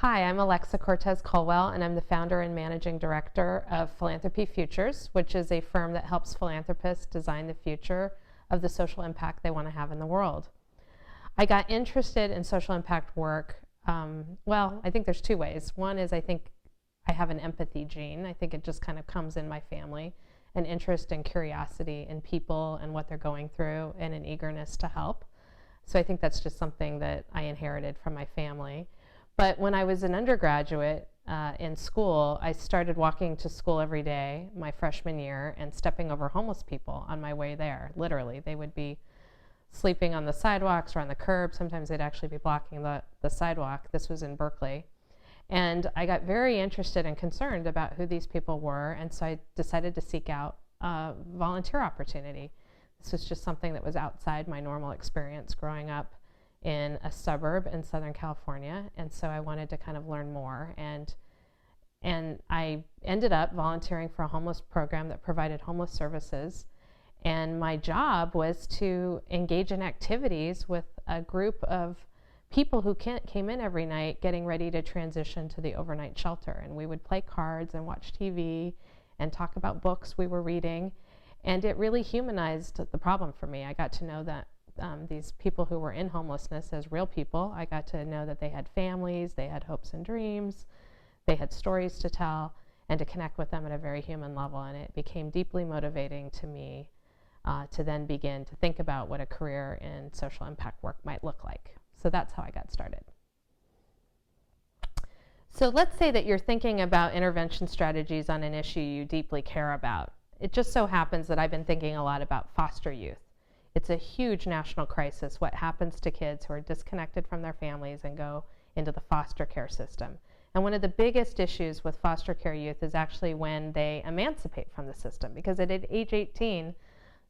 Hi, I'm Alexa Cortes Culwell, and I'm the founder and managing director of Philanthropy Futures, which is a firm that helps philanthropists design the future of the social impact they want to have in the world. I got interested in social impact work, I think there's two ways. One is I think I have an empathy gene. I think it just kind of comes in my family, an interest and curiosity in people and what they're going through, and an eagerness to help. So I think that's just something that I inherited from my family. But when I was an undergraduate in school, I started walking to school every day my freshman year and stepping over homeless people on my way there. Literally, they would be sleeping on the sidewalks or on the curb. Sometimes they'd actually be blocking the sidewalk. This was in Berkeley. And I got very interested and concerned about who these people were, and so I decided to seek out a volunteer opportunity. This was just something that was outside my normal experience growing up in a suburb in Southern California, and so I wanted to kind of learn more. And I ended up volunteering for a homeless program that provided homeless services, and my job was to engage in activities with a group of people who came in every night getting ready to transition to the overnight shelter. And we would play cards and watch TV and talk about books we were reading, and it really humanized the problem for me. I got to know that these people who were in homelessness as real people. I got to know that they had families, they had hopes and dreams, they had stories to tell, and to connect with them at a very human level. And it became deeply motivating to me to then begin to think about what a career in social impact work might look like. So that's how I got started. So let's say that you're thinking about intervention strategies on an issue you deeply care about. It just so happens that I've been thinking a lot about foster youth. It's a huge national crisis, what happens to kids who are disconnected from their families and go into the foster care system. And one of the biggest issues with foster care youth is actually when they emancipate from the system, because at age 18,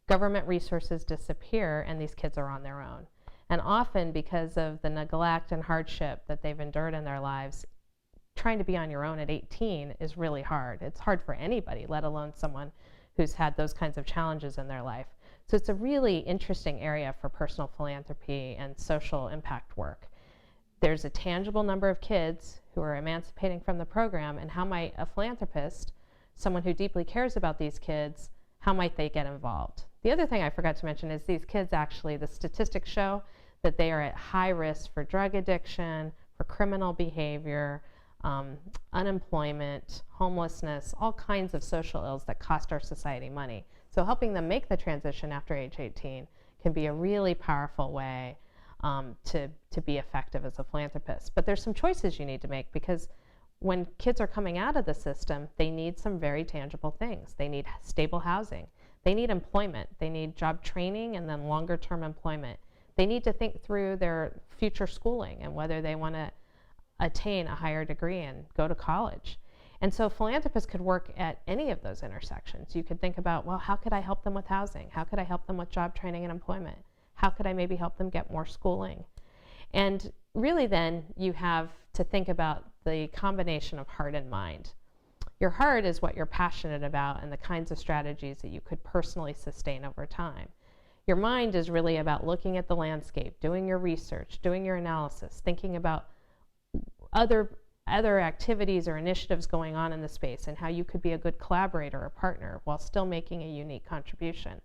government resources disappear and these kids are on their own. And often because of the neglect and hardship that they've endured in their lives, trying to be on your own at 18 is really hard. It's hard for anybody, let alone someone who's had those kinds of challenges in their life. So it's a really interesting area for personal philanthropy and social impact work. There's a tangible number of kids who are emancipating from the program, and how might a philanthropist, someone who deeply cares about these kids, how might they get involved? The other thing I forgot to mention is these kids actually, the statistics show that they are at high risk for drug addiction, for criminal behavior, unemployment, homelessness, all kinds of social ills that cost our society money. So helping them make the transition after age 18 can be a really powerful way to be effective as a philanthropist. But there's some choices you need to make, because when kids are coming out of the system, they need some very tangible things. They need stable housing. They need employment. They need job training and then longer term employment. They need to think through their future schooling and whether they want to attain a higher degree and go to college. And so philanthropists could work at any of those intersections. You could think about, well, how could I help them with housing? How could I help them with job training and employment? How could I maybe help them get more schooling? And really then you have to think about the combination of heart and mind. Your heart is what you're passionate about and the kinds of strategies that you could personally sustain over time. Your mind is really about looking at the landscape, doing your research, doing your analysis, thinking about other activities or initiatives going on in the space and how you could be a good collaborator or partner while still making a unique contribution.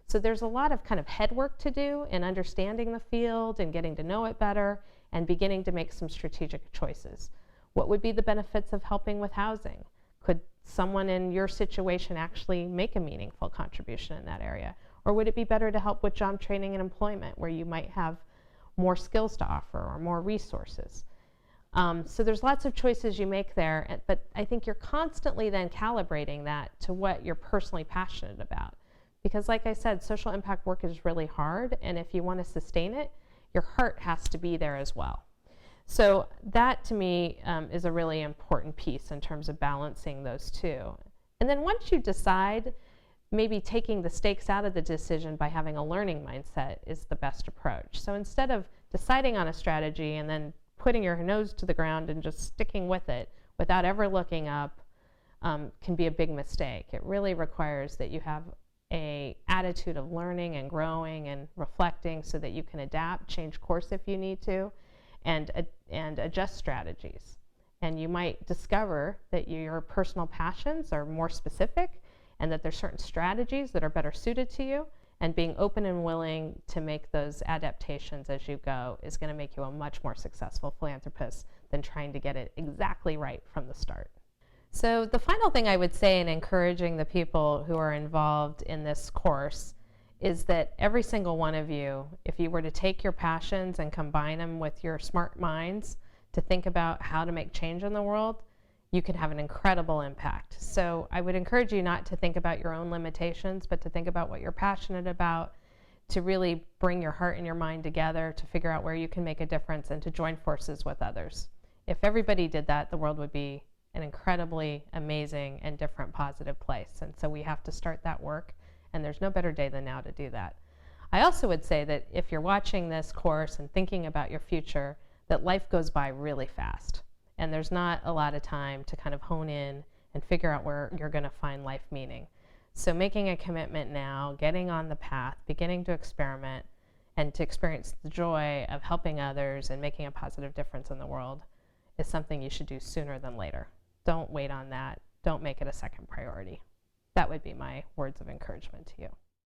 So there's a lot of kind of head work to do in understanding the field and getting to know it better and beginning to make some strategic choices. What would be the benefits of helping with housing? Could someone in your situation actually make a meaningful contribution in that area? Or would it be better to help with job training and employment, where you might have more skills to offer or more resources? So there's lots of choices you make there, but I think you're constantly then calibrating that to what you're personally passionate about. Because like I said, social impact work is really hard, and if you want to sustain it, your heart has to be there as well. So that to me is a really important piece in terms of balancing those two. And then once you decide, maybe taking the stakes out of the decision by having a learning mindset is the best approach. So instead of deciding on a strategy and then putting your nose to the ground and just sticking with it without ever looking up can be a big mistake. It really requires that you have an attitude of learning and growing and reflecting so that you can adapt, change course if you need to, and adjust strategies. and you might discover that your personal passions are more specific and that there's certain strategies that are better suited to you, and being open and willing to make those adaptations as you go is going to make you a much more successful philanthropist than trying to get it exactly right from the start. So the final thing I would say in encouraging the people who are involved in this course is that every single one of you, if you were to take your passions and combine them with your smart minds to think about how to make change in the world, you can have an incredible impact. So I would encourage you not to think about your own limitations, but to think about what you're passionate about, to really bring your heart and your mind together to figure out where you can make a difference and to join forces with others. If everybody did that, the world would be an incredibly amazing and different positive place. And so we have to start that work, and there's no better day than now to do that. I also would say that if you're watching this course and thinking about your future, that life goes by really fast. And there's not a lot of time to kind of hone in and figure out where you're going to find life meaning. So making a commitment now, getting on the path, beginning to experiment, and to experience the joy of helping others and making a positive difference in the world is something you should do sooner than later. Don't wait on that. Don't make it a second priority. That would be my words of encouragement to you.